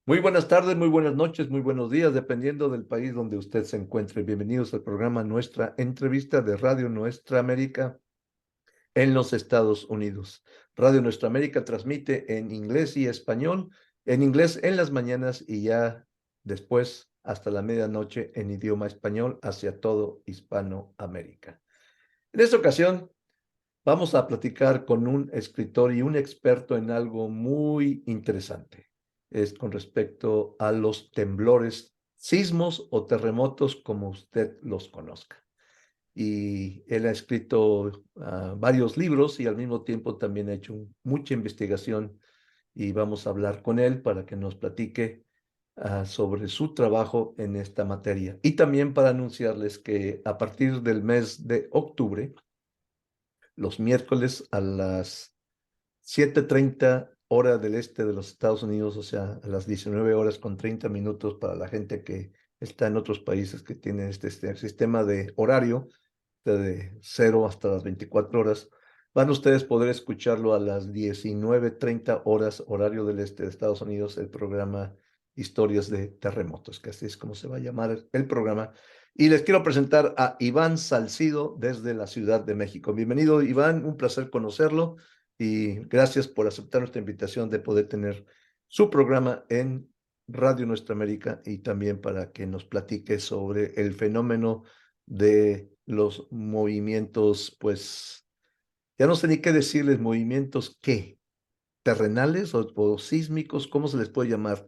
Muy buenas tardes, muy buenas noches, muy buenos días, dependiendo del país donde usted se encuentre. Bienvenidos al programa Nuestra Entrevista de Radio Nuestra América en los Estados Unidos. Radio Nuestra América transmite en inglés y español, en inglés en las mañanas y ya después hasta la medianoche en idioma español hacia todo Hispanoamérica. En esta ocasión vamos a platicar con un escritor y un experto en algo muy interesante. Es con respecto a los temblores, sismos o terremotos, como usted los conozca. Y él ha escrito varios libros y al mismo tiempo también ha hecho mucha investigación y vamos a hablar con él para que nos platique sobre su trabajo en esta materia. Y también para anunciarles que a partir del mes de octubre, los miércoles a las 7:30 hora del este de los Estados Unidos, o sea, a las 19 horas con 30 minutos para la gente que está en otros países que tienen este sistema de horario de 0 hasta las 24 horas. Van ustedes poder escucharlo a las 19:30 horas horario del este de Estados Unidos, el programa Historias de Terremotos, que así es como se va a llamar el programa. Y les quiero presentar a Iván Salcido desde la Ciudad de México. Bienvenido, Iván, un placer conocerlo y gracias por aceptar nuestra invitación de poder tener su programa en Radio Nuestra América y también para que nos platique sobre el fenómeno de los movimientos, pues ya no sé ni qué decirles, movimientos qué, terrenales o sísmicos, ¿cómo se les puede llamar?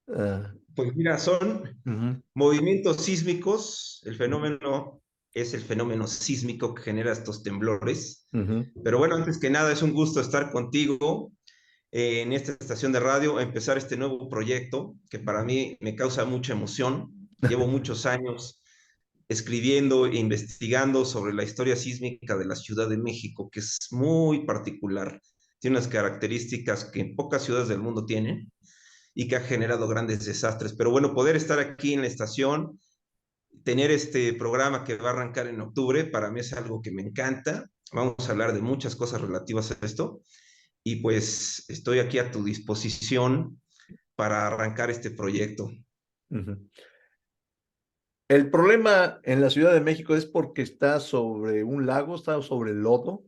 Ah, Pues mira, son ujú, movimientos sísmicos. El ujú, fenómeno es el fenómeno sísmico que genera estos temblores. ujú. Pero bueno, antes que nada, es un gusto estar contigo en esta estación de radio, empezar este nuevo proyecto que para mí me causa mucha emoción. Llevo muchos años escribiendo e investigando sobre la historia sísmica de la Ciudad de México, que es muy particular. Tiene unas características que pocas ciudades del mundo tienen y que ha generado grandes desastres. Pero bueno, poder estar aquí en la estación, tener este programa que va a arrancar en octubre, para mí es algo que me encanta. Vamos a hablar de muchas cosas relativas a esto y pues estoy aquí a tu disposición para arrancar este proyecto. Ujú. El problema en la Ciudad de México es porque está sobre un lago, está sobre el lodo,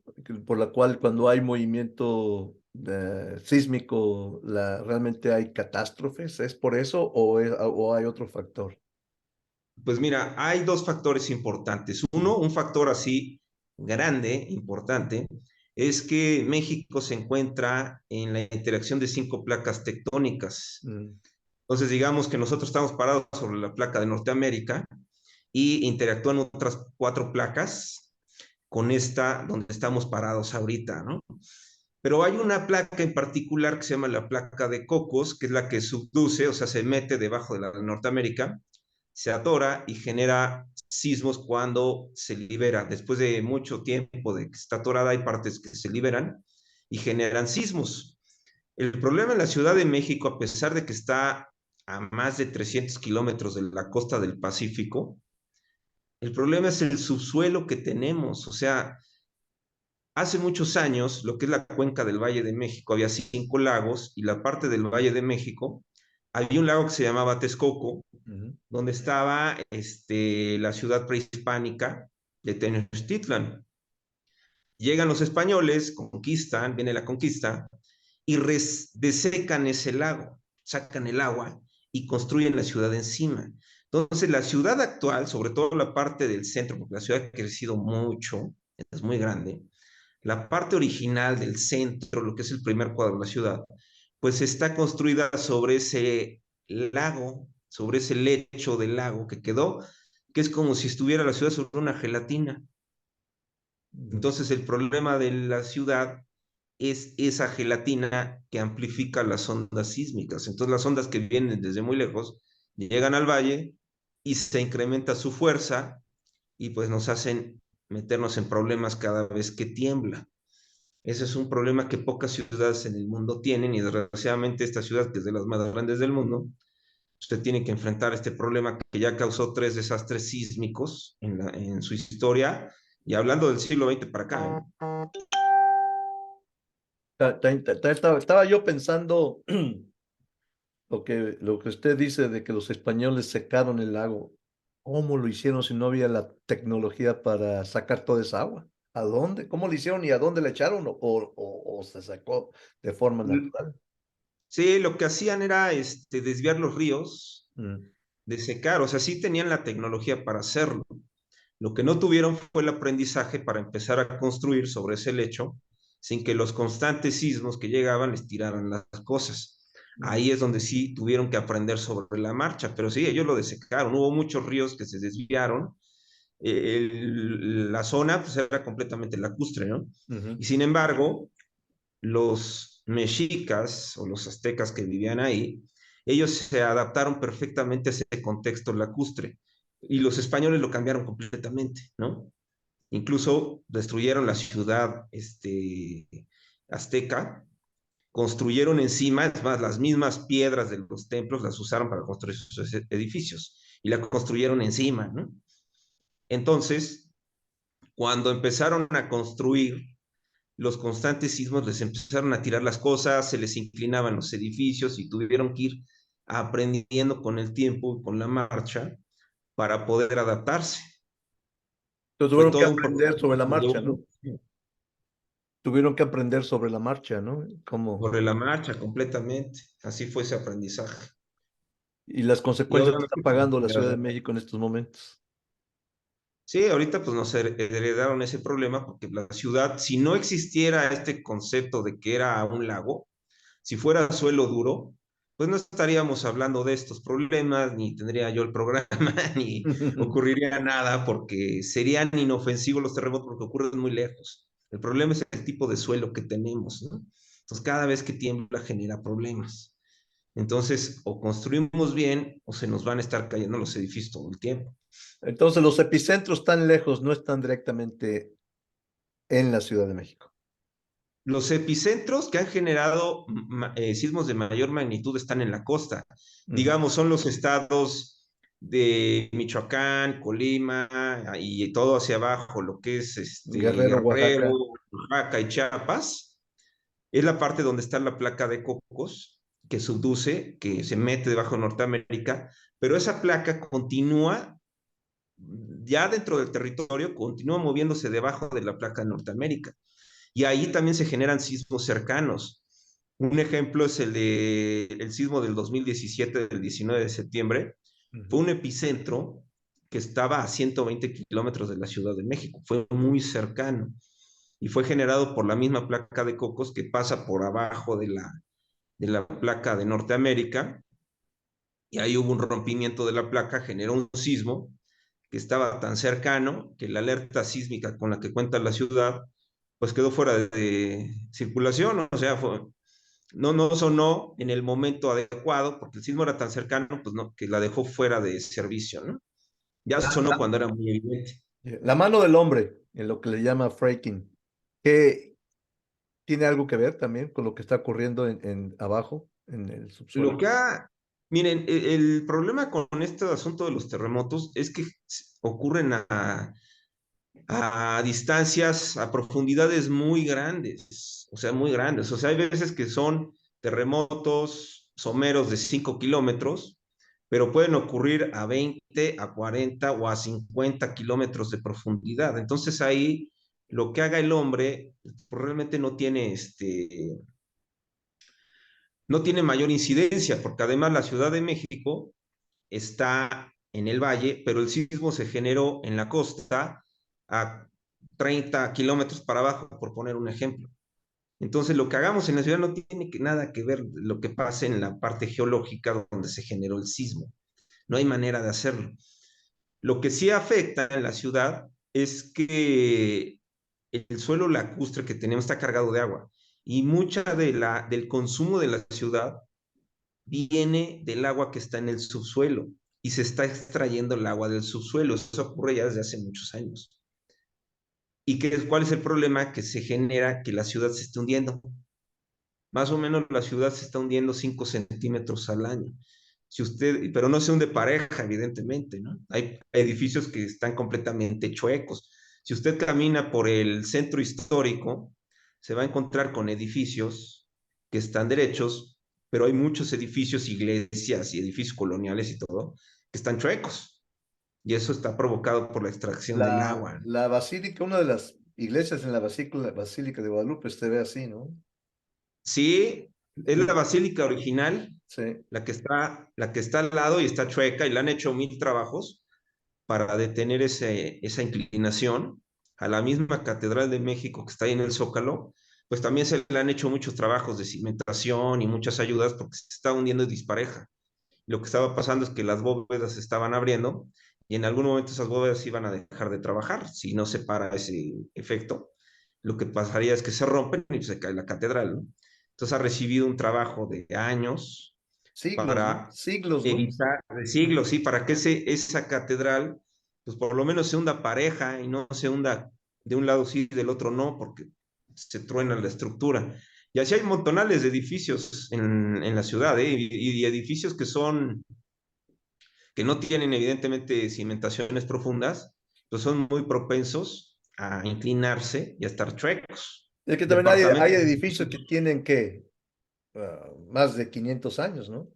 por la cual cuando hay movimiento sísmico, realmente hay catástrofes. ¿Es por eso o hay otro factor? Pues mira, hay dos factores importantes. Uno, un factor así grande, importante, es que México se encuentra en la interacción de cinco placas tectónicas. Mm, Entonces, digamos que nosotros estamos parados sobre la placa de Norteamérica y interactúan otras cuatro placas con esta donde estamos parados ahorita, ¿no? Pero hay una placa en particular que se llama la placa de Cocos, que es la que subduce, o sea, se mete debajo de la de Norteamérica, se atora y genera sismos cuando se libera. Después de mucho tiempo de que está atorada, hay partes que se liberan y generan sismos. El problema en la Ciudad de México, a pesar de que está a más de 300 kilómetros de la costa del Pacífico, el problema es el subsuelo que tenemos. O sea, hace muchos años, lo que es la cuenca del Valle de México, había cinco lagos y la parte del Valle de México, había un lago que se llamaba Texcoco, ujú, donde estaba la ciudad prehispánica de Tenochtitlan. Llegan los españoles, conquistan, viene la conquista, y desecan ese lago, sacan el agua y construyen la ciudad encima. Entonces, la ciudad actual, sobre todo la parte del centro, porque la ciudad ha crecido mucho, es muy grande, la parte original del centro, lo que es el primer cuadro de la ciudad, pues está construida sobre ese lago, sobre ese lecho del lago que quedó, que es como si estuviera la ciudad sobre una gelatina. ujú. Entonces el problema de la ciudad es esa gelatina que amplifica las ondas sísmicas. Entonces las ondas que vienen desde muy lejos llegan al valle y se incrementa su fuerza y pues nos hacen meternos en problemas cada vez que tiembla. Ese es un problema que pocas ciudades en el mundo tienen y desgraciadamente esta ciudad, que es de las más grandes del mundo, usted tiene que enfrentar este problema que ya causó tres desastres sísmicos en su historia y hablando del siglo XX para acá. Estaba yo pensando lo que usted dice de que los españoles secaron el lago, ¿cómo lo hicieron si no había la tecnología para sacar toda esa agua? ¿A dónde? ¿Cómo lo hicieron y a dónde le echaron? ¿O se sacó de forma natural? Sí, lo que hacían era desviar los ríos, Mm, de secar, o sea, sí tenían la tecnología para hacerlo. Lo que no tuvieron fue el aprendizaje para empezar a construir sobre ese lecho sin que los constantes sismos que llegaban les tiraran las cosas. mm. Ahí es donde sí tuvieron que aprender sobre la marcha, pero sí, ellos lo desecaron. Hubo muchos ríos que se desviaron. La zona pues, era completamente lacustre, ¿no? Ujú. Y sin embargo, los mexicas o los aztecas que vivían ahí, ellos se adaptaron perfectamente a ese contexto lacustre y los españoles lo cambiaron completamente, ¿no? Incluso destruyeron la ciudad azteca, construyeron encima, es más, las mismas piedras de los templos las usaron para construir sus edificios y la construyeron encima, ¿no? Entonces, cuando empezaron a construir, los constantes sismos les empezaron a tirar las cosas, se les inclinaban los edificios y tuvieron que ir aprendiendo con el tiempo y con la marcha para poder adaptarse. Entonces Fue tuvieron que todo un aprender proceso sobre que la se llevó marcha, ¿no? Tuvieron que aprender sobre la marcha, ¿no? ¿Cómo? sobre la marcha completamente. Así fue ese aprendizaje. Y las Y consecuencias que está obviamente, pues, pagando la Ciudad de México en estos momentos. sí, ahorita pues nos heredaron ese problema porque la ciudad, si no existiera este concepto de que era un lago, si fuera suelo duro, pues no estaríamos hablando de estos problemas, ni tendría yo el programa, ni ocurriría nada, porque serían inofensivos los terremotos porque ocurren muy lejos. El problema es el tipo de suelo que tenemos, ¿no? Entonces, cada vez que tiembla genera problemas. Entonces, o construimos bien o se nos van a estar cayendo los edificios todo el tiempo. Entonces, los epicentros tan lejos no están directamente en la Ciudad de México. Los epicentros que han generado sismos de mayor magnitud están en la costa. Ujú. Digamos, son los estados de Michoacán, Colima y todo hacia abajo, lo que es Guerrero, Guerrero, Oaxaca. Oaxaca y Chiapas. Es la parte donde está la placa de Cocos que subduce, que se mete debajo de Norteamérica, pero esa placa continúa ya dentro del territorio, continúa moviéndose debajo de la placa de Norteamérica. Y ahí también se generan sismos cercanos. Un ejemplo es el sismo del 2017, del 19 de septiembre. Fue Ujú. un epicentro que estaba a 120 kilómetros de la Ciudad de México. Fue muy cercano y fue generado por la misma placa de Cocos que pasa por abajo de la placa de Norteamérica. Y ahí hubo un rompimiento de la placa, generó un sismo que estaba tan cercano que la alerta sísmica con la que cuenta la ciudad pues quedó fuera de circulación, o sea, no sonó en el momento adecuado porque el sismo era tan cercano, pues no, que la dejó fuera de servicio, ¿no? Ya La, sonó la- cuando era muy evidente. la mano del hombre, en lo que le llama fracking, que tiene algo que ver también con lo que está ocurriendo en abajo, en el Lo subsuelo. que ha, miren, el problema con este asunto de los terremotos es que ocurren a distancias, a profundidades muy grandes, o sea, muy grandes. O sea, hay veces que son terremotos someros de 5 kilómetros, pero pueden ocurrir a 20, a 40 o a 50 kilómetros de profundidad. Entonces ahí lo que haga el hombre pues, realmente no tiene mayor incidencia, porque además la Ciudad de México está en el valle, pero el sismo se generó en la costa a 30 kilómetros para abajo, por poner un ejemplo. Entonces, lo que hagamos en la ciudad no tiene nada que ver lo que pase en la parte geológica donde se generó el sismo. No hay manera de hacerlo. Lo que sí afecta en la ciudad es que el suelo lacustre que tenemos está cargado de agua y mucha del consumo de la ciudad viene del agua que está en el subsuelo y se está extrayendo el agua del subsuelo. Eso ocurre ya desde hace muchos años. ¿Y cuál es el problema? Que se genera que la ciudad se esté hundiendo. Más o menos la ciudad se está hundiendo 5 centímetros al año. Si usted, pero no se hunde pareja, evidentemente, ¿no? Hay edificios que están completamente chuecos. Si usted camina por el centro histórico, se va a encontrar con edificios que están derechos, pero hay muchos edificios, iglesias y edificios coloniales y todo, que están chuecos. Y eso está provocado por la extracción del agua. La basílica, una de las iglesias en la Basílica de Guadalupe se ve así, ¿no? Sí, es Sí, la basílica original, sí. la que está al lado y está chueca y le han hecho mil trabajos para detener esa inclinación. A la misma Catedral de México que está ahí en el Zócalo, pues también se le han hecho muchos trabajos de cimentación y muchas ayudas porque se está hundiendo dispareja. Lo que estaba pasando es que las bóvedas se estaban abriendo y en algún momento esas bóvedas iban a dejar de trabajar si no se para ese efecto. Lo que pasaría es que se rompen y se cae la catedral, ¿no? Entonces ha recibido un trabajo de años Siglos, ¿no? para Siglos, ¿no? evitar, de siglos, sí, para que esa catedral, pues por lo menos se hunda pareja y no se hunda de un lado sí y del otro no, porque se truena la estructura. Y así hay montonales de edificios en la ciudad, ¿eh? Y edificios que no tienen evidentemente cimentaciones profundas, pues son muy propensos a inclinarse y a estar chuecos. Es que también hay Departamentos. edificios que tienen que más de 500 años, ¿no?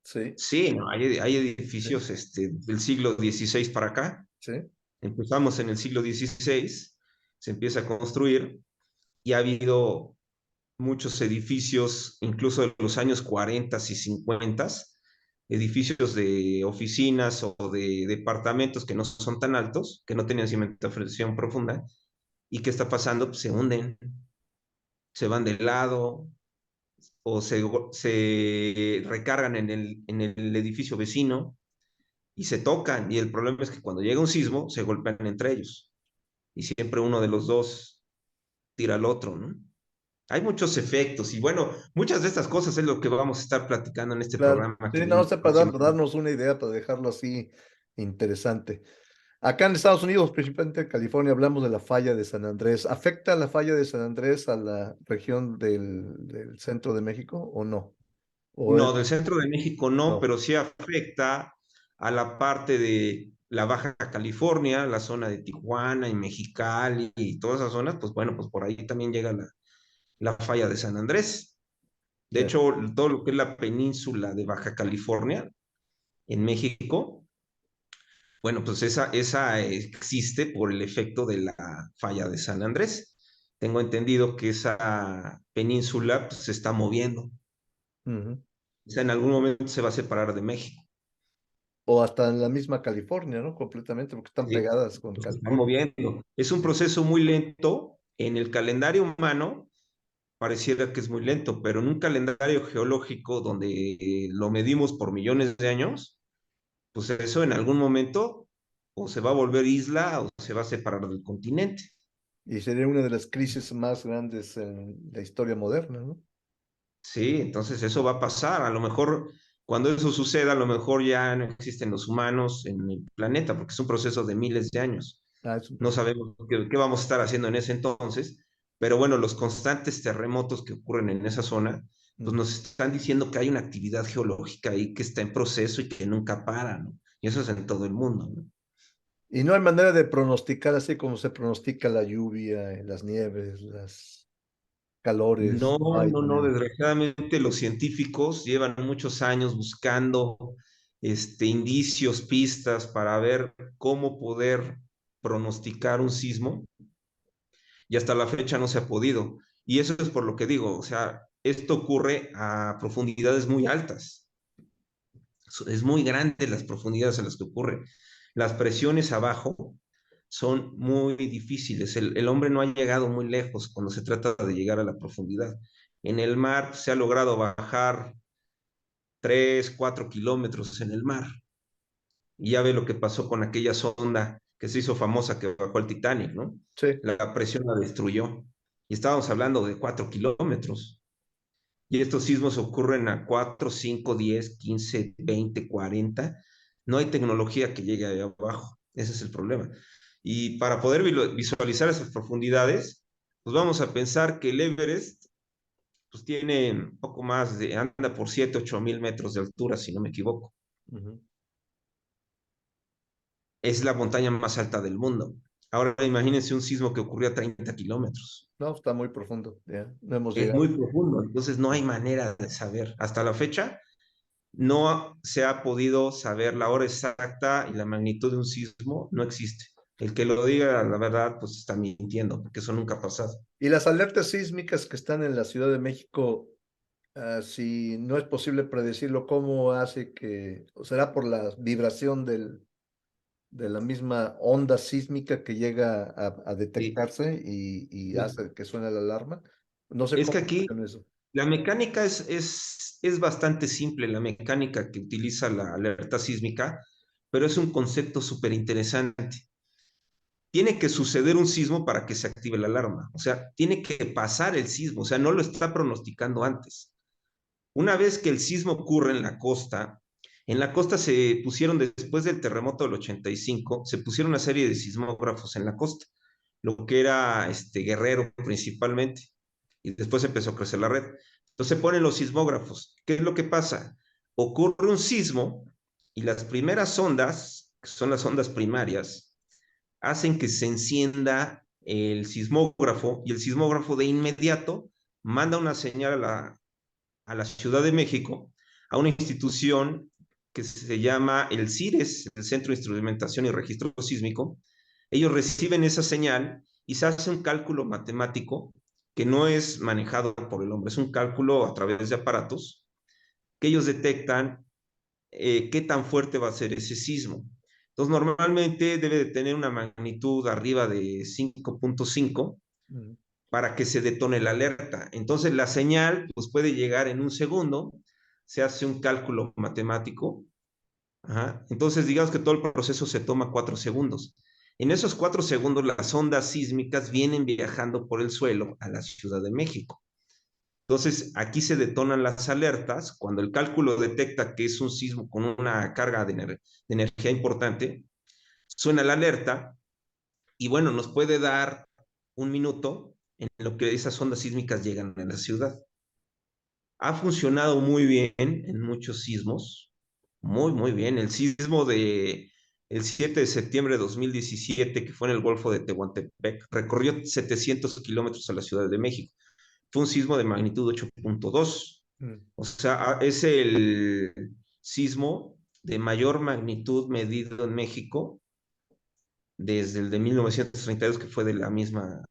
Sí, Sí, no, hay sí, edificios del siglo XVI para acá. sí. Empezamos en el siglo XVI, se empieza a construir y ha habido muchos edificios, incluso de los años 40 y 50, edificios de oficinas o de departamentos que no son tan altos, que no tenían cimentación profunda, y ¿qué está pasando? Pues se hunden, se van de lado o se recargan en el edificio vecino y se tocan. Y el problema es que cuando llega un sismo, se golpean entre ellos. Y siempre uno de los dos tira al otro, ¿no? Hay muchos efectos y bueno, muchas de estas cosas es lo que vamos a estar platicando en este Claro. programa que Sí, no, viene sé, para próximamente. darnos una idea, para dejarlo así interesante. Acá en Estados Unidos, principalmente en California, hablamos de la falla de San Andrés. ¿Afecta la falla de San Andrés a la región del centro de México o no? ¿O No, del centro de México no, no? pero sí afecta a la parte de la Baja California, la zona de Tijuana y Mexicali y todas esas zonas, pues bueno, pues por ahí también llega la falla de San Andrés. De Ya. hecho, todo lo que es la península de Baja California en México, bueno, pues esa existe por el efecto de la falla de San Andrés. Tengo entendido que esa península pues, se está moviendo. Ujú. O sea, en algún momento se va a separar de México. O hasta en la misma California, ¿no? Completamente, porque están ¿Sí? pegadas con Pues se están California. moviendo. Es un proceso muy lento. En el calendario humano pareciera que es muy lento, pero en un calendario geológico donde lo medimos por millones de años, pues eso en algún momento o se va a volver isla o se va a separar del continente. Y sería una de las crisis más grandes en la historia moderna, ¿no? Sí, entonces eso va a pasar. A lo mejor cuando eso suceda, a lo mejor ya no existen los humanos en el planeta, porque es un proceso de miles de años. Ah, es un No proceso. sabemos qué vamos a estar haciendo en ese entonces, pero bueno, los constantes terremotos que ocurren en esa zona, pues Ujú. nos están diciendo que hay una actividad geológica ahí que está en proceso y que nunca para, ¿no? Y eso es en todo el mundo, ¿no? Y no hay manera de pronosticar así como se pronostica la lluvia, las nieves, las calores. No, No hay no, manera. desgraciadamente los científicos llevan muchos años buscando indicios, pistas para ver cómo poder pronosticar un sismo y hasta la fecha no se ha podido. Y eso es por lo que digo, o sea, esto ocurre a profundidades muy altas. Es muy grande las profundidades a las que ocurre. Las presiones abajo son muy difíciles. El hombre no ha llegado muy lejos cuando se trata de llegar a la profundidad. En el mar se ha logrado bajar 3, 4 kilómetros en el mar. Y ya ve lo que pasó con aquella sonda que se hizo famosa que bajó el Titanic, ¿no? Sí. La presión la destruyó. Y estábamos hablando de 4 kilómetros. Y estos sismos ocurren a 4, 5, 10, 15, 20, 40. No hay tecnología que llegue ahí abajo. Ese es el problema. Y para poder visualizar esas profundidades, pues vamos a pensar que el Everest pues tiene un poco más de, anda por 7, 8 mil metros de altura, si no me equivoco. Ujú. Es la montaña más alta del mundo. Ahora imagínense un sismo que ocurrió a 30 kilómetros. No, está muy profundo, ya, no hemos Es muy llegado. profundo, entonces no hay manera de saber. Hasta la fecha no se ha podido saber la hora exacta y la magnitud de un sismo, no existe. El que lo diga, la verdad, pues está mintiendo, porque eso nunca ha pasado. Y las alertas sísmicas que están en la Ciudad de México, si no es posible predecirlo, ¿cómo hace que, o será por la vibración de la misma onda sísmica que llega a Y, detectarse y y hace que suene la alarma? No sé es cómo que aquí funciona eso. la mecánica es bastante simple, la mecánica que utiliza la alerta sísmica, pero es un concepto súper interesante. Tiene que suceder un sismo para que se active la alarma. O sea, tiene que pasar el sismo, o sea, no lo está pronosticando antes. Una vez que el sismo ocurre en la costa se pusieron, después del terremoto del 85, se pusieron una serie de sismógrafos en la costa, lo que era Guerrero principalmente, y después empezó a crecer la red. Entonces se ponen los sismógrafos. ¿Qué es lo que pasa? Ocurre un sismo y las primeras ondas, que son las ondas primarias, hacen que se encienda el sismógrafo y el sismógrafo de inmediato manda una señal a la Ciudad de México, a una institución que se llama el CIRES, el Centro de Instrumentación y Registro Sísmico. Ellos reciben esa señal y se hace un cálculo matemático que no es manejado por el hombre, es un cálculo a través de aparatos que ellos detectan qué tan fuerte va a ser ese sismo. Entonces, normalmente debe de tener una magnitud arriba de 5.5 Mm. para que se detone la alerta. Entonces, la señal pues, puede llegar en un segundo, se hace un cálculo matemático. Ajá. Entonces, digamos que todo el proceso se toma 4 segundos. En esos 4 segundos, las ondas sísmicas vienen viajando por el suelo a la Ciudad de México. Entonces, aquí se detonan las alertas. Cuando el cálculo detecta que es un sismo con una carga de energía importante, suena la alerta y bueno, nos puede dar un minuto en lo que esas ondas sísmicas llegan a la ciudad. Ha funcionado muy bien en muchos sismos, muy, muy bien. El sismo de el 7 de septiembre de 2017, que fue en el Golfo de Tehuantepec, recorrió 700 kilómetros a la Ciudad de México. Fue un sismo de magnitud 8.2. Mm. O sea, es el sismo de mayor magnitud medido en México desde el de 1932, que fue de la misma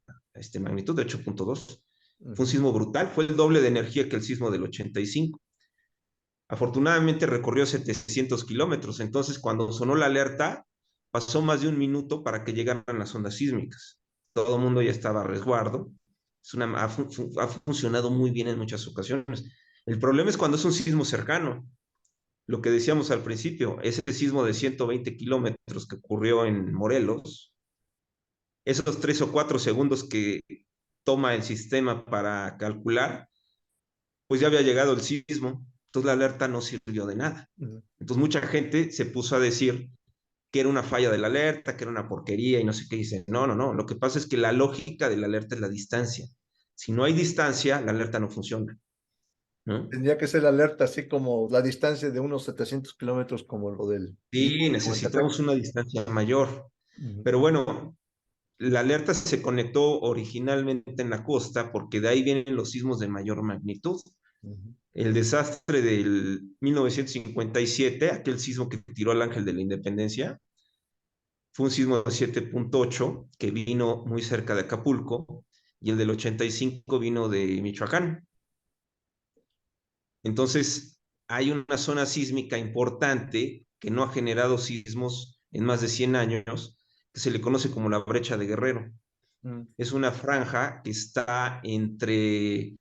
magnitud, de 8.2. Fue un Ujú. sismo brutal, fue el doble de energía que el sismo del 85. Afortunadamente recorrió 700 kilómetros, entonces cuando sonó la alerta, pasó más de un minuto para que llegaran las ondas sísmicas. Todo el mundo ya estaba a resguardo. Ha funcionado muy bien en muchas ocasiones. El problema es cuando es un sismo cercano. Lo que decíamos al principio, ese sismo de 120 kilómetros que ocurrió en Morelos, esos 3 o 4 segundos que toma el sistema para calcular, pues ya había llegado el sismo, entonces la alerta no sirvió de nada. Ujú. Entonces mucha gente se puso a decir que era una falla de la alerta, que era una porquería y no sé qué. Dice, no, no, no, lo que pasa es que la lógica de la alerta es la distancia. Si no hay distancia, la alerta no funciona, ¿no? Tendría que ser alerta, así como la distancia de unos 700 kilómetros, como lo del Sí, istmo de Tehuantepec. necesitamos una distancia mayor. Ujú. Pero bueno, la alerta se conectó originalmente en la costa porque de ahí vienen los sismos de mayor magnitud. Ujú. El desastre del 1957, aquel sismo que tiró al Ángel de la Independencia, fue un sismo de 7.8 que vino muy cerca de Acapulco y el del 85 vino de Michoacán. Entonces, hay una zona sísmica importante que no ha generado sismos en más de 100 años, que se le conoce como la brecha de Guerrero. Mm. Es una franja que está entre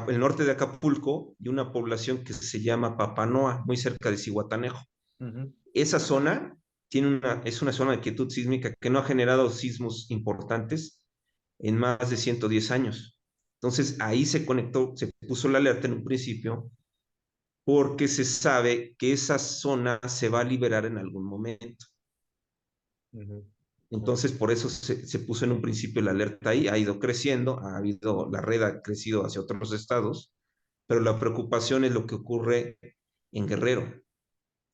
el norte de Acapulco y una población que se llama Papanoa, muy cerca de Cihuatanejo. Ujú. Esa zona es una zona de quietud sísmica que no ha generado sismos importantes en más de 110 años. Entonces ahí se conectó, se puso la alerta en un principio porque se sabe que esa zona se va a liberar en algún momento. Ujú. Entonces, por eso se puso en un principio la alerta ahí, ha ido creciendo, la red ha crecido hacia otros estados, pero la preocupación es lo que ocurre en Guerrero.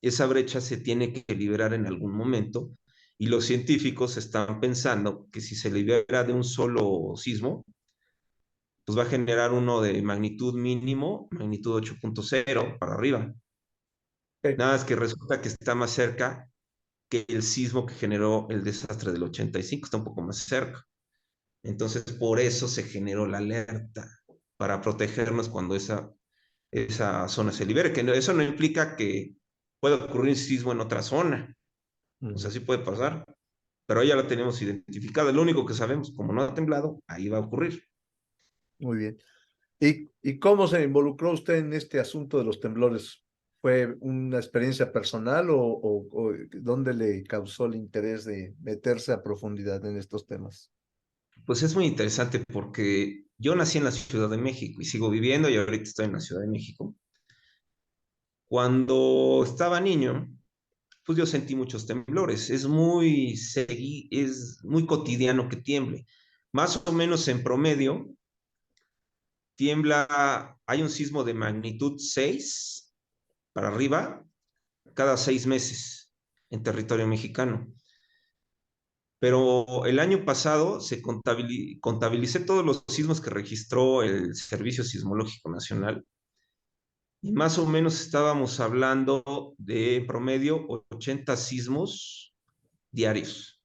Esa brecha se tiene que liberar en algún momento Y los científicos están pensando que si se libera de un solo sismo, pues va a generar uno de magnitud mínimo, magnitud 8.0 para arriba. Ok. Nada más que resulta que está más cerca que el sismo que generó el desastre del 85, está un poco más cerca. Entonces, por eso se generó la alerta, para protegernos cuando esa zona se libere, que eso no implica que pueda ocurrir sismo en otra zona, o sea, Ujú. sí puede pasar, pero ya la tenemos identificada, lo único que sabemos, como no ha temblado, ahí va a ocurrir. Muy bien. ¿Y cómo se involucró usted en este asunto de los temblores? ¿Fue una experiencia personal o dónde le causó el interés de meterse a profundidad en estos temas? Pues es muy interesante porque yo nací en la Ciudad de México y sigo viviendo y ahorita estoy en la Ciudad de México. Cuando estaba niño, pues yo sentí muchos temblores. Es muy cotidiano que tiemble. Más o menos en promedio, tiembla, hay un sismo de magnitud 6 para arriba cada 6 meses en territorio mexicano. Pero el año pasado contabilicé todos los sismos que registró el Servicio Sismológico Nacional y más o menos estábamos hablando de en promedio 80 sismos diarios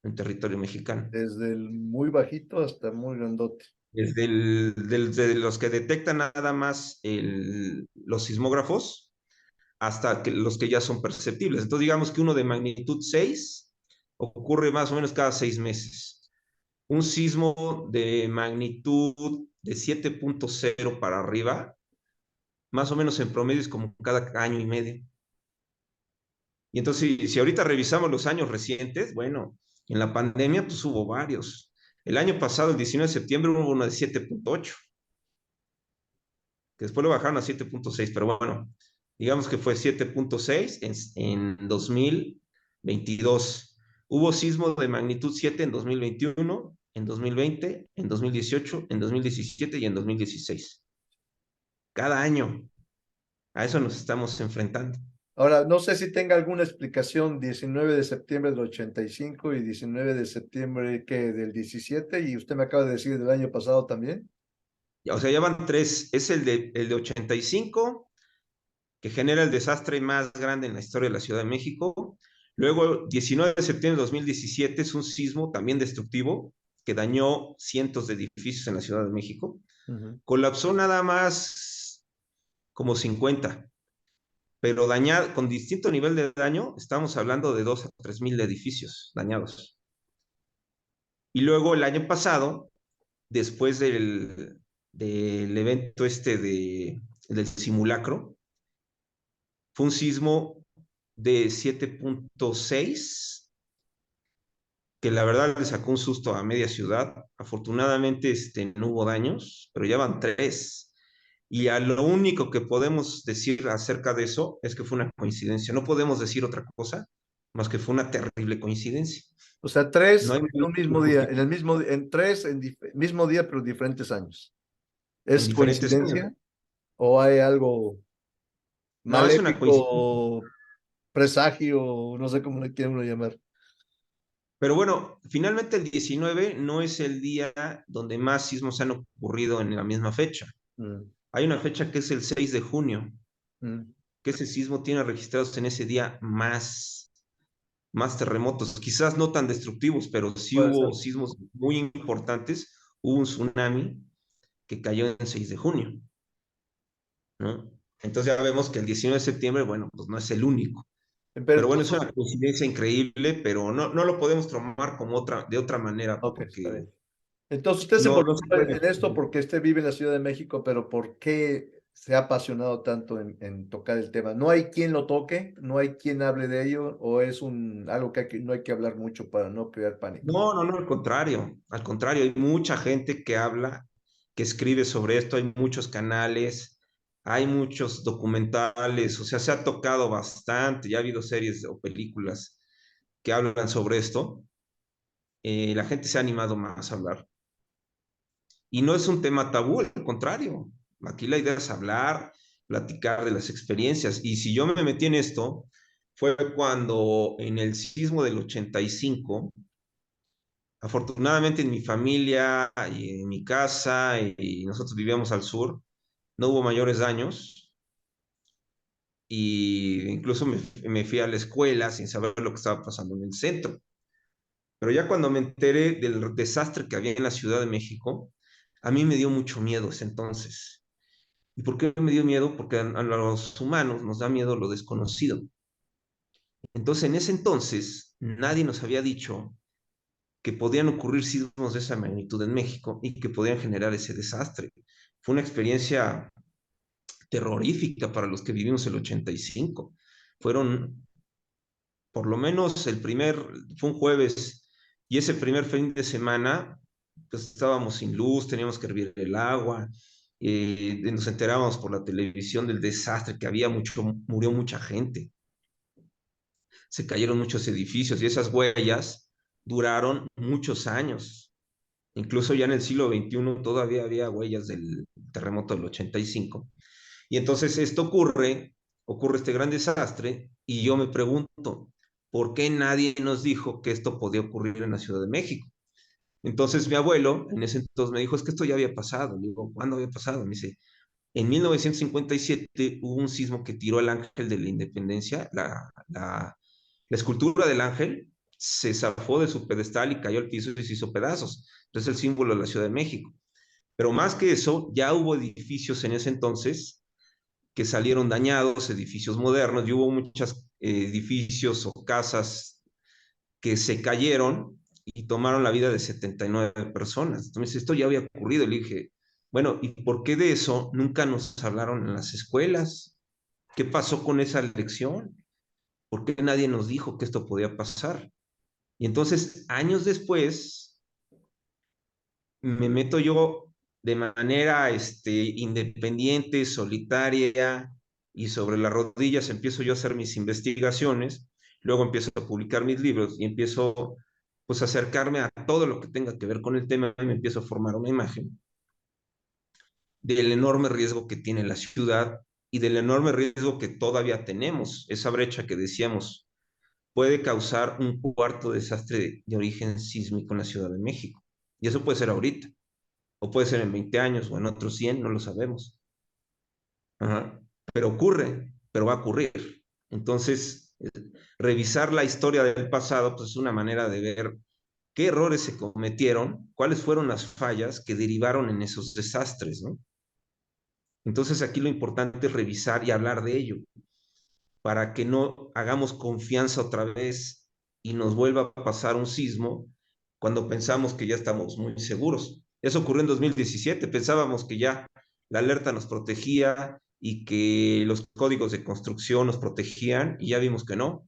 en territorio mexicano. Desde el muy bajito hasta muy grandote. De los que detectan nada más los sismógrafos hasta los que ya son perceptibles. Entonces, digamos que uno de magnitud 6 ocurre más o menos cada 6 meses. Un sismo de magnitud de 7.0 para arriba, más o menos en promedio es como cada año y medio. Y entonces, si ahorita revisamos los años recientes, bueno, en la pandemia pues hubo varios. El año pasado, el 19 de septiembre, hubo uno de 7.8, que después lo bajaron a 7.6, pero bueno, digamos que fue 7.6 en 2022. Hubo sismo de magnitud 7 en 2021, en 2020, en 2018, en 2017 y en 2016. Cada año. A eso nos estamos enfrentando. Ahora, no sé si tenga alguna explicación, 19 de septiembre del 85 y 19 de septiembre que del 17, y usted me acaba de decir del año pasado también. O sea, ya van tres. Es el de 85, que genera el desastre más grande en la historia de la Ciudad de México. Luego, 19 de septiembre de 2017 es un sismo también destructivo que dañó cientos de edificios en la Ciudad de México. Ujú. Colapsó nada más como 50, pero dañar con distinto nivel de daño, estamos hablando de 2 a 3 mil edificios dañados. Y luego el año pasado, después del evento del simulacro, fue un sismo de 7.6 que la verdad le sacó un susto a media ciudad. Afortunadamente no hubo daños, pero ya van tres. Y a lo único que podemos decir acerca de eso es que fue una coincidencia. No podemos decir otra cosa más que fue una terrible coincidencia. O sea, No tres hay en un mismo día, en el mismo, en tres, mismo día, pero diferentes años. en ¿Es diferentes años. coincidencia o hay algo No es una coincidencia. maléfico, presagio, no sé cómo le quieren uno llamar? Pero bueno, finalmente el 19 no es el día donde más sismos han ocurrido en la misma fecha. Mm, Hay una fecha que es el 6 de junio, mm, que ese sismo tiene registrados en ese día más terremotos, quizás no tan destructivos, pero sí puede ser. hubo sismos muy importantes. Hubo un tsunami que cayó en 6 de junio, ¿no? Entonces ya vemos que el 19 de septiembre, bueno, pues no es el único. Pero Pero bueno, es entonces, una coincidencia increíble, pero no lo podemos tomar como de otra manera, ok, está porque bien. Entonces usted se no se involucró puede. en esto porque usted vive en la Ciudad de México, pero ¿por qué se ha apasionado tanto en tocar el tema? ¿No hay quien lo toque? ¿No hay quien hable de ello? ¿O es algo que no hay que hablar mucho para no crear pánico? No, al contrario, hay mucha gente que habla, que escribe sobre esto, hay muchos canales, hay muchos documentales, o sea, se ha tocado bastante, ya ha habido series o películas que hablan sobre esto. La gente se ha animado más a hablar. Y no es un tema tabú, al contrario, aquí la idea es hablar, platicar de las experiencias. Y si yo me metí en esto, fue cuando en el sismo del 85, afortunadamente en mi familia y en mi casa, y nosotros vivíamos al sur, no hubo mayores daños, y incluso me fui a la escuela sin saber lo que estaba pasando en el centro. Pero ya cuando me enteré del desastre que había en la Ciudad de México, a mí me dio mucho miedo ese entonces. ¿Y por qué me dio miedo? Porque a los humanos nos da miedo lo desconocido. Entonces, en ese entonces, nadie nos había dicho que podían ocurrir sismos de esa magnitud en México y que podían generar ese desastre. Fue una experiencia terrorífica para los que vivimos el 85. Fueron, por lo menos, fue un jueves, y ese primer fin de semana, pues estábamos sin luz, teníamos que hervir el agua, nos enterábamos por la televisión del desastre que había, murió mucha gente, se cayeron muchos edificios y esas huellas duraron muchos años. Incluso ya en el siglo XXI todavía había huellas del terremoto del 85. Y entonces esto ocurre este gran desastre, y yo me pregunto, ¿por qué nadie nos dijo que esto podía ocurrir en la Ciudad de México? Entonces mi abuelo en ese entonces me dijo, es que esto ya había pasado. Le digo, ¿cuándo había pasado? Me dice, en 1957 hubo un sismo que tiró el ángel de la independencia, la escultura del ángel se zafó de su pedestal y cayó al piso y se hizo pedazos. Entonces el símbolo de la Ciudad de México. Pero más que eso, ya hubo edificios en ese entonces que salieron dañados, edificios modernos, y hubo muchos edificios o casas que se cayeron y tomaron la vida de 79 personas. Entonces, esto ya había ocurrido. Le dije, bueno, ¿y por qué de eso nunca nos hablaron en las escuelas? ¿Qué pasó con esa lección? ¿Por qué nadie nos dijo que esto podía pasar? Y entonces, años después, me meto yo de manera independiente, solitaria, y sobre las rodillas empiezo yo a hacer mis investigaciones, luego empiezo a publicar mis libros y empiezo pues a acercarme a todo lo que tenga que ver con el tema, y me empiezo a formar una imagen del enorme riesgo que tiene la ciudad y del enorme riesgo que todavía tenemos. Esa brecha que decíamos puede causar un cuarto desastre de origen sísmico en la Ciudad de México. Y eso puede ser ahorita, o puede ser en 20 años, o en otros 100, no lo sabemos. Ajá. Pero ocurre, pero va a ocurrir. Entonces, revisar la historia del pasado, pues es una manera de ver qué errores se cometieron, cuáles fueron las fallas que derivaron en esos desastres, ¿no? Entonces, aquí lo importante es revisar y hablar de ello, para que no hagamos confianza otra vez y nos vuelva a pasar un sismo cuando pensamos que ya estamos muy seguros. Eso ocurrió en 2017, pensábamos que ya la alerta nos protegía y que los códigos de construcción nos protegían, y ya vimos que no.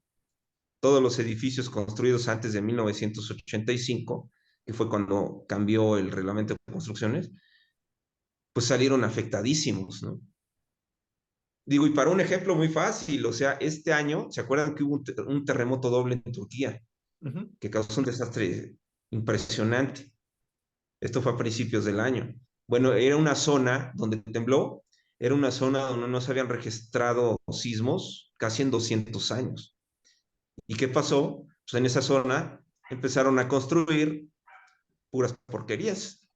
Todos los edificios construidos antes de 1985, que fue cuando cambió el reglamento de construcciones, pues salieron afectadísimos, ¿no? Digo, y para un ejemplo muy fácil, o sea, este año, ¿se acuerdan que hubo un terremoto doble en Turquía Ujú. que causó un desastre impresionante? Esto fue a principios del año. Bueno, era una zona donde tembló, era una zona donde no se habían registrado sismos casi en 200 años. ¿Y qué pasó? Pues en esa zona empezaron a construir puras porquerías.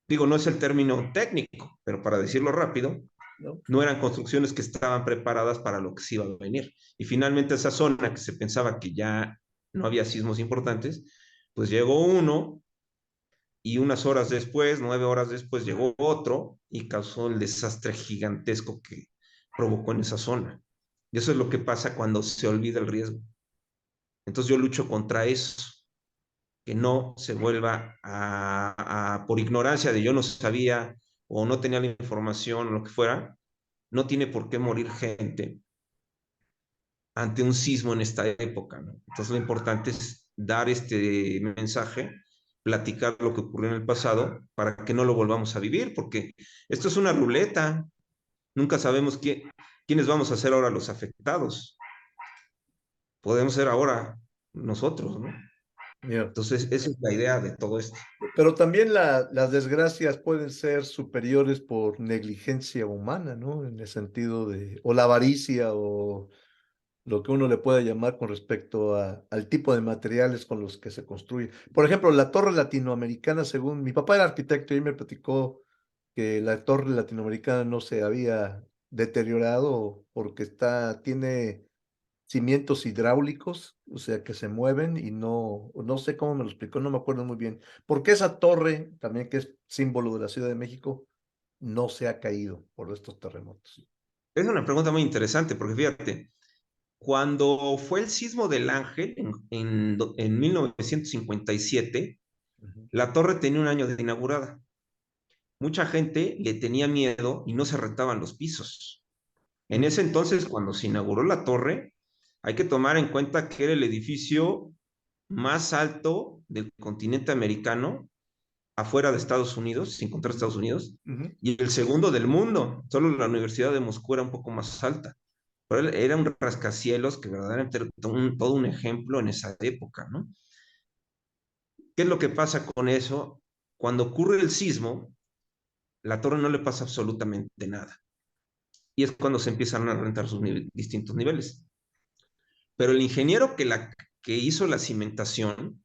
Digo, no es el término técnico, pero para decirlo rápido, ¿No? no eran construcciones que estaban preparadas para lo que se iba a venir. Y finalmente esa zona que se pensaba que ya no había sismos importantes, pues llegó uno, y unas horas después, 9 horas después, llegó otro y causó el desastre gigantesco que provocó en esa zona. Y eso es lo que pasa cuando se olvida el riesgo. Entonces yo lucho contra eso, que no se vuelva por ignorancia de yo no sabía o no tenía la información o lo que fuera, no tiene por qué morir gente ante un sismo en esta época, ¿no? Entonces lo importante es dar este mensaje, platicar lo que ocurrió en el pasado para que no lo volvamos a vivir, porque esto es una ruleta, nunca sabemos quiénes vamos a ser ahora los afectados, podemos ser ahora nosotros, ¿no? Ya. Entonces esa es la idea de todo esto. Pero también las desgracias pueden ser superiores por negligencia humana, ¿no? En el sentido de, o la avaricia, o lo que uno le puede llamar con respecto al tipo de materiales con los que se construye. Por ejemplo, la torre latinoamericana, según mi papá era arquitecto y me platicó que la torre latinoamericana no se había deteriorado porque tiene cimientos hidráulicos, o sea, que se mueven y no sé cómo me lo explicó, no me acuerdo muy bien. Porque esa torre, también que es símbolo de la Ciudad de México, no se ha caído por estos terremotos. Es una pregunta muy interesante, porque fíjate, cuando fue el sismo del Ángel en 1957, Ujú, la torre tenía un año de inaugurada. Mucha gente le tenía miedo y no se rentaban los pisos. En ujú, ese entonces, cuando se inauguró la torre, hay que tomar en cuenta que era el edificio más alto del continente americano, afuera de Estados Unidos, sin contar ujú, Estados Unidos, ujú, y el segundo del mundo. Solo la Universidad de Moscú era un poco más alta. Pero él era un rascacielos que verdaderamente era todo un ejemplo en esa época, ¿no? ¿Qué es lo que pasa con eso? Cuando ocurre el sismo, la torre no le pasa absolutamente nada. Y es cuando se empiezan a rentar sus distintos niveles. Pero el ingeniero que hizo la cimentación,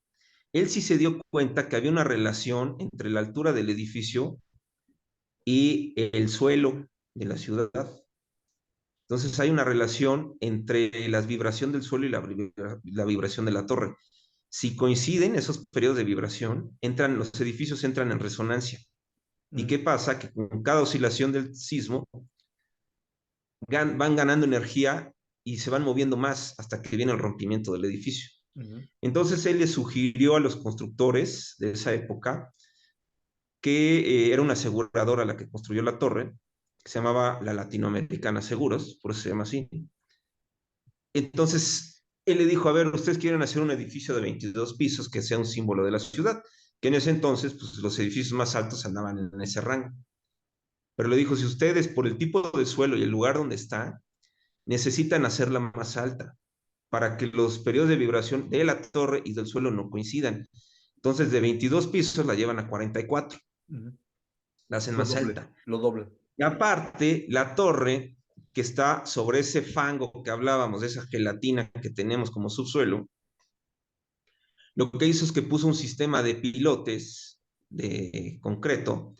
él sí se dio cuenta que había una relación entre la altura del edificio y el suelo de la ciudad. Entonces hay una relación entre la vibración del suelo y la vibración de la torre. Si coinciden esos periodos de vibración, los edificios entran en resonancia. ¿Y ujú, qué pasa? Que con cada oscilación del sismo van ganando energía y se van moviendo más hasta que viene el rompimiento del edificio. ujú, Entonces él le sugirió a los constructores de esa época que era una aseguradora la que construyó la torre, que se llamaba la Latinoamericana Seguros, por eso se llama así. Entonces él le dijo, a ver, ustedes quieren hacer un edificio de 22 pisos que sea un símbolo de la ciudad, que en ese entonces pues, los edificios más altos andaban en ese rango. Pero le dijo, si ustedes por el tipo de suelo y el lugar donde está, necesitan hacerla más alta para que los periodos de vibración de la torre y del suelo no coincidan. Entonces, de 22 pisos la llevan a 44, ujú. la hacen Lo más doble, alta. lo doble. Y aparte, la torre que está sobre ese fango que hablábamos, de esa gelatina que tenemos como subsuelo, lo que hizo es que puso un sistema de pilotes de concreto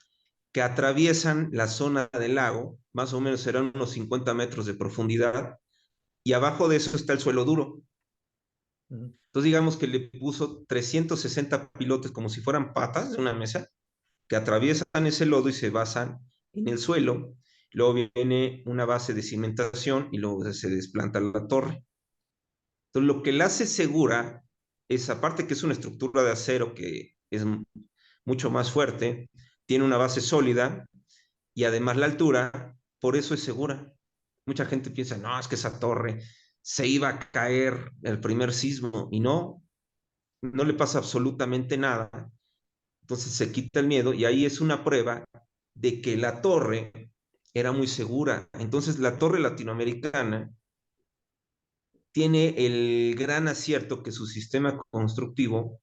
que atraviesan la zona del lago, más o menos serán unos 50 metros de profundidad, y abajo de eso está el suelo duro. Ujú, Entonces digamos que le puso 360 pilotes como si fueran patas de una mesa que atraviesan ese lodo y se basan en el suelo. Luego viene una base de cimentación y luego se desplanta la torre. Entonces lo que la hace segura es, aparte que es una estructura de acero que es mucho más fuerte, tiene una base sólida y además la altura, por eso es segura. Mucha gente piensa, no, es que esa torre se iba a caer el primer sismo y no, no le pasa absolutamente nada. Entonces se quita el miedo y ahí es una prueba de que la torre era muy segura. Entonces la torre latinoamericana tiene el gran acierto que su sistema constructivo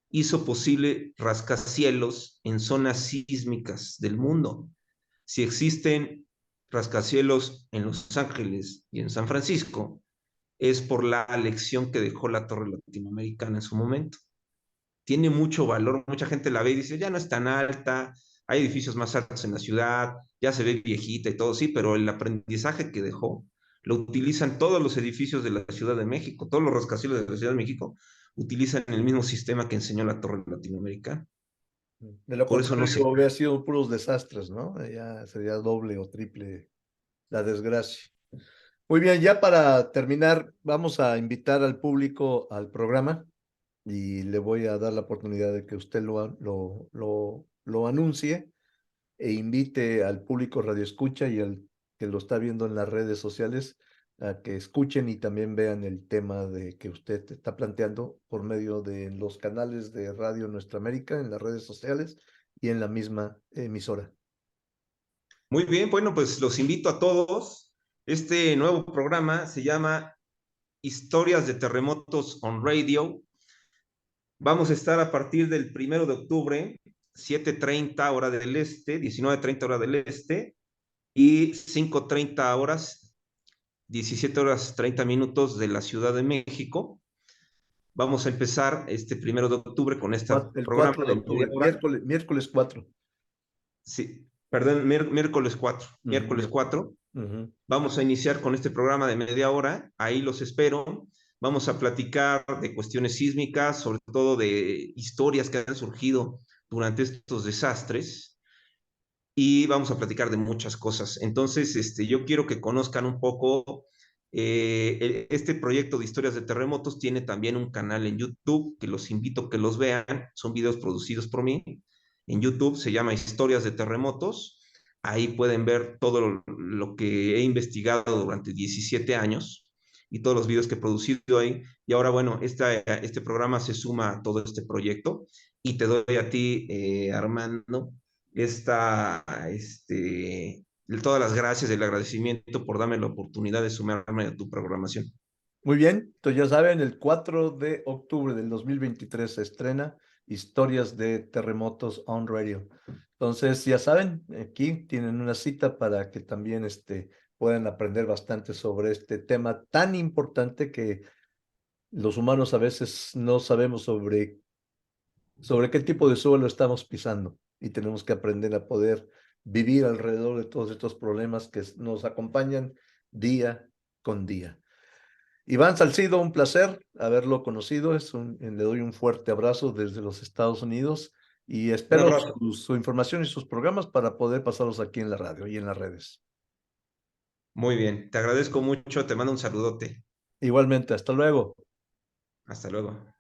hizo posible rascacielos en zonas sísmicas del mundo. Si existen rascacielos en Los Ángeles y en San Francisco, es por la lección que dejó la torre latinoamericana en su momento. Tiene mucho valor, mucha gente la ve y dice, ya no es tan alta, hay edificios más altos en la ciudad, ya se ve viejita y todo, sí, pero el aprendizaje que dejó lo utilizan todos los edificios de la Ciudad de México, todos los rascacielos de la Ciudad de México utilizan el mismo sistema que enseñó la torre latinoamericana. De lo Por eso no contrario, se... habría sido puros desastres, ¿no? Ya sería doble o triple la desgracia. Muy bien, ya para terminar, vamos a invitar al público al programa y le voy a dar la oportunidad de que usted lo anuncie e invite al público Radio Escucha y al que lo está viendo en las redes sociales a que escuchen y también vean el tema de que usted está planteando por medio de los canales de Radio Nuestra América, en las redes sociales y en la misma emisora. Muy bien, bueno, pues los invito a todos. Este nuevo programa se llama Historias de Terremotos on Radio. Vamos a estar a partir del 1 de octubre, 7:30 hora del este, 19:30 hora del este y 5:30 horas 17 horas 30 minutos de la Ciudad de México. Vamos a empezar este 1 de octubre con este El programa 4 de de media octubre, hora. miércoles 4. Sí, perdón, miércoles 4. Miércoles Miércoles. 4. Ujú. Vamos a iniciar con este programa de media hora. Ahí los espero. Vamos a platicar de cuestiones sísmicas, sobre todo de historias que han surgido durante estos desastres. Y vamos a platicar de muchas cosas. Entonces, yo quiero que conozcan un poco. Este proyecto de historias de terremotos tiene también un canal en YouTube que los invito a que los vean. Son videos producidos por mí. En YouTube se llama Historias de Terremotos. Ahí pueden ver todo lo que he investigado durante 17 años y todos los videos que he producido ahí. Y ahora, bueno, este programa se suma a todo este proyecto y te doy a ti, Armando, esta, todas las gracias, el agradecimiento por darme la oportunidad de sumarme a tu programación. Muy bien, entonces ya saben, el 4 de octubre del 2023 se estrena Historias de Terremotos on Radio. Entonces, ya saben, aquí tienen una cita para que también puedan aprender bastante sobre este tema tan importante que los humanos a veces no sabemos sobre qué tipo de suelo estamos pisando y tenemos que aprender a poder vivir alrededor de todos estos problemas que nos acompañan día con día. Iván Salcido, un placer haberlo conocido. Le doy un fuerte abrazo desde los Estados Unidos y Un espero abrazo. su información y sus programas para poder pasarlos aquí en la radio y en las redes. Muy bien, te agradezco mucho, te mando un saludote. Igualmente, hasta luego. Hasta luego.